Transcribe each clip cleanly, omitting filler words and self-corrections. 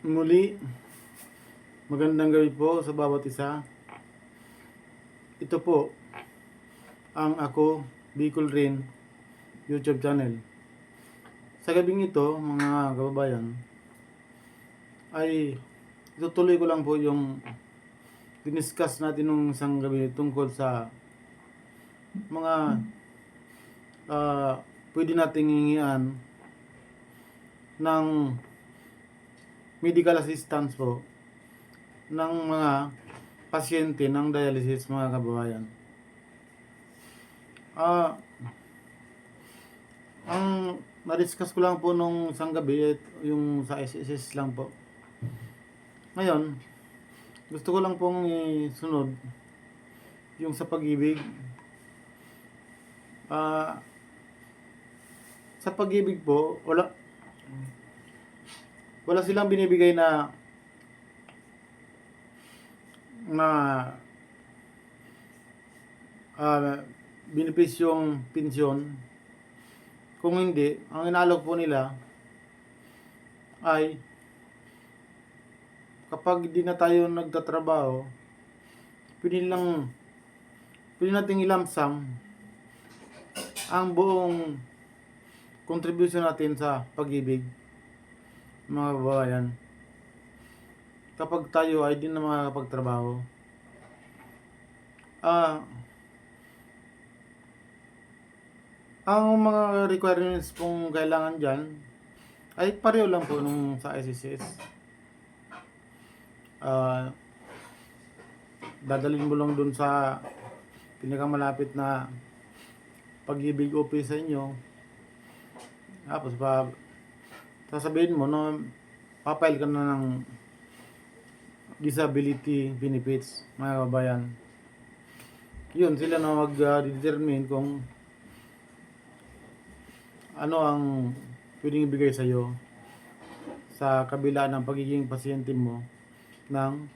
Muli, magandang gabi po sa bawat isa. Ito po ang Ako Bicol Rin YouTube channel. Sa gabing ito, mga kababayan, ay itutuloy ko lang po yung diniscuss natin nung isang gabi tungkol sa mga pwede nating hingian ng medical assistance po ng mga pasyente ng dialysis, mga kababayan. Ang na-discuss ko lang po nung isang gabi yung sa SSS lang po. Ngayon, gusto ko lang pong isunod yung sa pag-ibig. Sa pag-ibig po, wala silang binibigay na benepisyong pensyon. Kung hindi, ang inaalok po nila ay kapag di na tayo nagtatrabaho, pwede nating ilamsam ang buong contribution natin sa pag-ibig, mga kababayan, kapag tayo ay di na makakapagtrabaho. Ang mga requirements pong kailangan dyan ay pareho lang po nung sa SSS. Dadalhin mo lang dun sa pinakamalapit na pag-ibig office sa inyo. Tapos sasabihin mo na papile ka na ng disability benefits, mga kababayan. Yun, sila na mag-determine kung ano ang pwedeng ibigay sa iyo sa kabila ng pagiging pasyente mo ng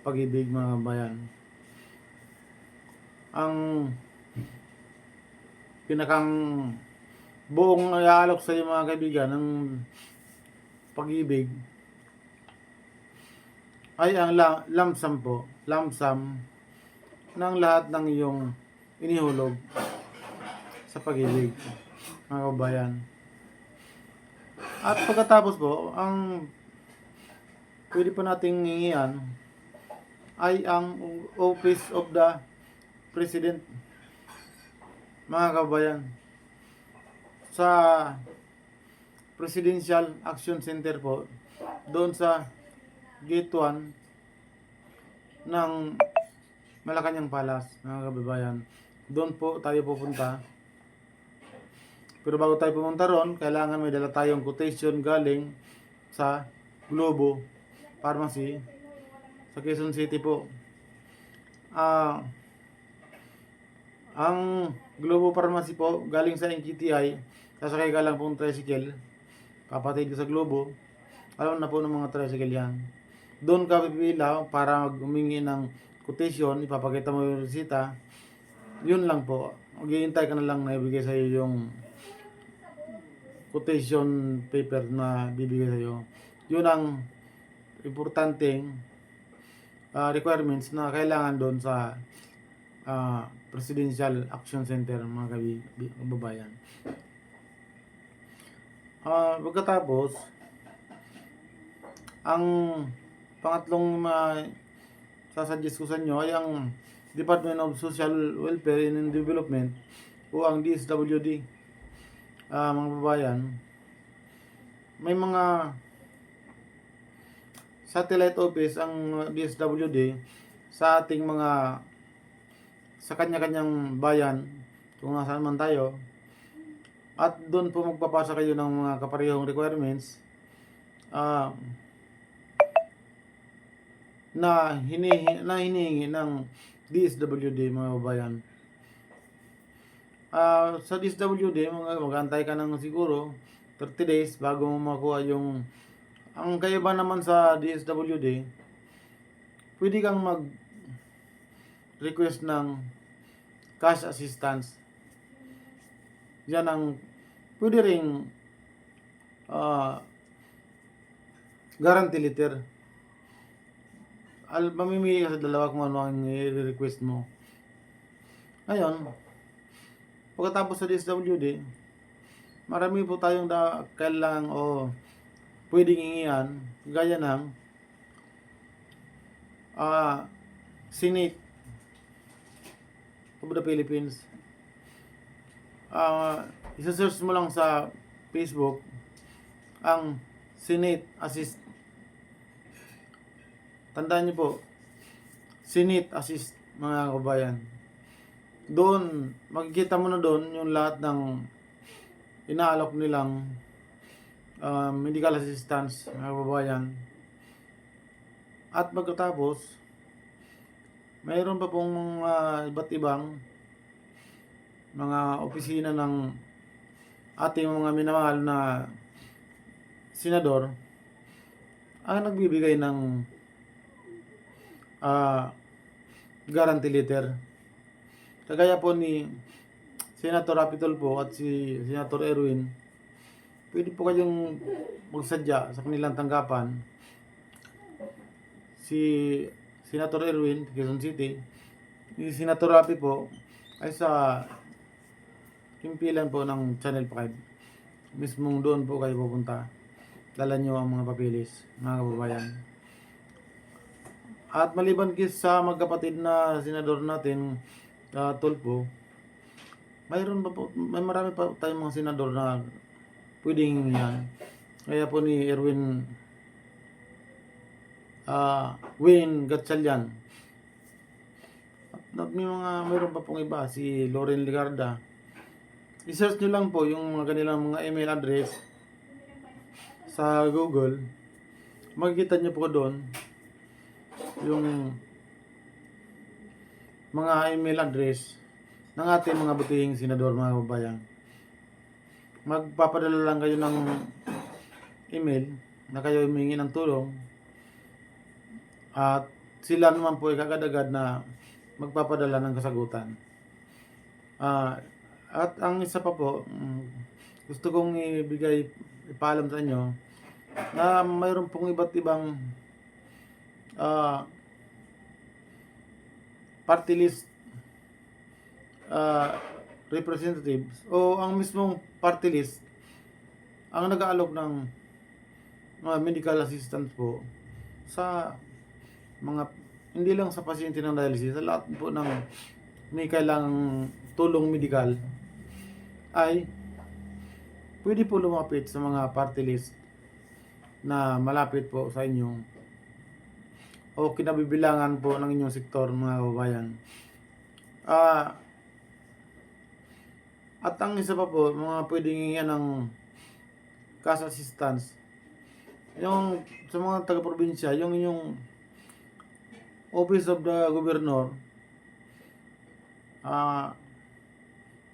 pag-ibig, mga kababayan. Ang pinakang buong iaalok sa iyo, mga kaibigan, ng pag-ibig ay ang lump sum ng lahat ng iyong inihulog sa pag-ibig, mga kababayan. At pagkatapos po, ang pwede pa nating hingian ay ang Office of the President, mga kababayan. Sa Presidential Action Center po, doon sa Gate 1 ng Malacanang Palace, mga kababayan. Doon po tayo pupunta. Pero bago tayo pumunta ron, kailangan may dala tayong quotation galing sa Globo Pharmacy sa Quezon City po. Ang Globo Pharmacy po, galing sa NKTI, sasakay ka lang pong tricycle, kapatid ko sa Globo. Alam na po ng mga tricycle yan. Doon ka pipila para humingi ng quotation, ipapakita mo yung resita. Yun lang po. Maghihintay ka na lang na ibigay sa iyo yung quotation paper na bibigay sa iyo. Yun ang importanteng requirements na kailangan doon sa Presidential Action Center, mga kababayan. Pagkatapos, ang pangatlong sasuggest ko sa inyo ay ang Department of Social Welfare and Development o ang DSWD. Mga kababayan, may mga satellite office ang DSWD sa ating sa kanya-kanyang bayan, kung nasaan man tayo, at doon po magpapasa kayo ng mga kaparehong requirements na hinihingi ng DSWD, mga kababayan. Sa DSWD, mag-antay ka ng siguro 30 days bago mo makuha yung... Ang kaiba naman sa DSWD, pwede kang mag-request ng cash assistance. Yan ang pwede ring guarantee letter. Mamimili ka sa dalawa kung ano ang i-request mo. Ngayon, pagkatapos sa DSWD, marami po tayong kailangan o pwedeng hingian, gaya ng Senate of the Philippines. Isa-search mo lang sa Facebook ang Senate Assist. Tandaan niyo po, Senate Assist, mga kabayan. Doon, makikita mo na doon yung lahat ng inaalok nilang medical assistance, mga kababayan. At pagkatapos, mayroon pa pong iba't ibang mga opisina ng ating mga minamahal na senador ang nagbibigay ng guarantee letter. Kagaya po ni Senator Rapi Tulfo at si Senator Erwin, pwede po kayong magsadya sa kanilang tanggapan. Si Senator Erwin, Quezon City, si Senator Rapi po ay sa himpilan po ng Channel 5. Mismong doon po kayo pupunta. Dala nyo ang mga papilis, mga kababayan. At maliban sa magkapatid na senador natin, Tulfo, may marami pa tayong mga senador na pwedeng yan. Kaya po ni Erwin Wayne Gatchalian. At mayroon pa pong iba, si Loren Legarda. I-search nyo lang po yung mga kanilang mga email address sa Google. Makikita nyo po doon yung mga email address ng ating mga butihing senador, mga kababayan. Magpapadala lang kayo ng email na kayo humingi ng tulong at sila naman po ay kagad-agad na magpapadala ng kasagutan. At ang isa pa po, gusto kong ipaalam sa inyo na mayroon pong iba't ibang party list representatives o ang mismong party list ang nag-aalok ng medical assistance po sa mga, hindi lang sa pasyente ng dialysis, sa lahat po ng may kailangang tulong medikal, ay pwede po lumapit sa mga party list na malapit po sa inyo o kinabibilangan po ng inyong sektor, mga kababayan. At ang isa pa po, mga pwedeng hingyan ng cash assistance, yung sa mga taga-probinsya, yung inyong Office of the Governor,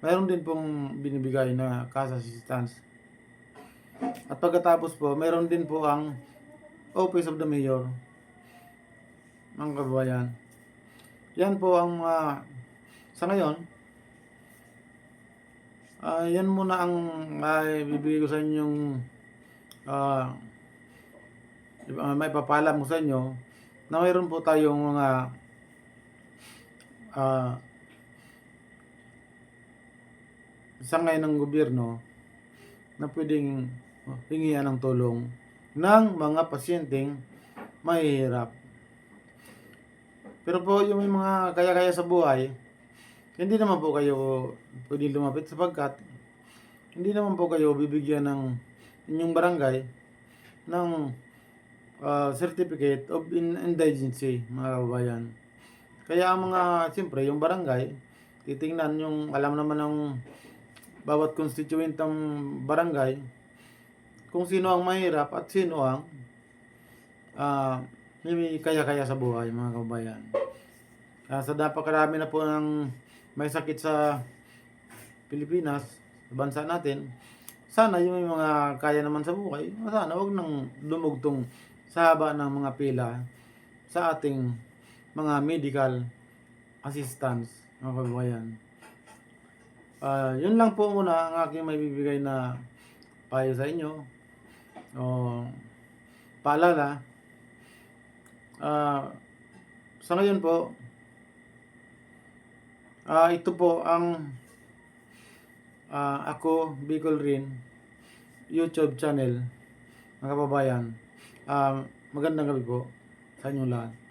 mayroon din pong binibigay na cash assistance. At pagkatapos po, mayroon din po ang Office of the Mayor, mga kababayan. Yan po ang sa ngayon, yan muna ang bibigay ko sa inyong may papalam ko sa inyo na mayroon po tayong mga sangay ng gobyerno na pwedeng hingian ng tulong ng mga pasyenteng mahihirap. Pero po yung mga kaya-kaya sa buhay, hindi naman po kayo pwedeng lumapit sapagkat hindi naman po kayo bibigyan ng inyong barangay ng certificate of indigency, mga kababayan. Kaya ang siyempre, yung barangay, titingnan yung, alam naman ng bawat constituent ng barangay, kung sino ang mahirap at sino ang may kaya-kaya sa buhay, mga kababayan. Sa napakarami na po ng may sakit sa Pilipinas, sa bansa natin, sana yung mga kaya naman sa buhay, sana wag nang dumugtong sa haba ng mga pila sa ating mga medical assistance, mga kababayan. Yun lang po muna ang aking may bibigay na payo sa inyo. paalala, sa ngayon po, ito po ang ako, Bicol Rin, YouTube channel, mga kababayan. Magandang gabi po sa inyong lahat.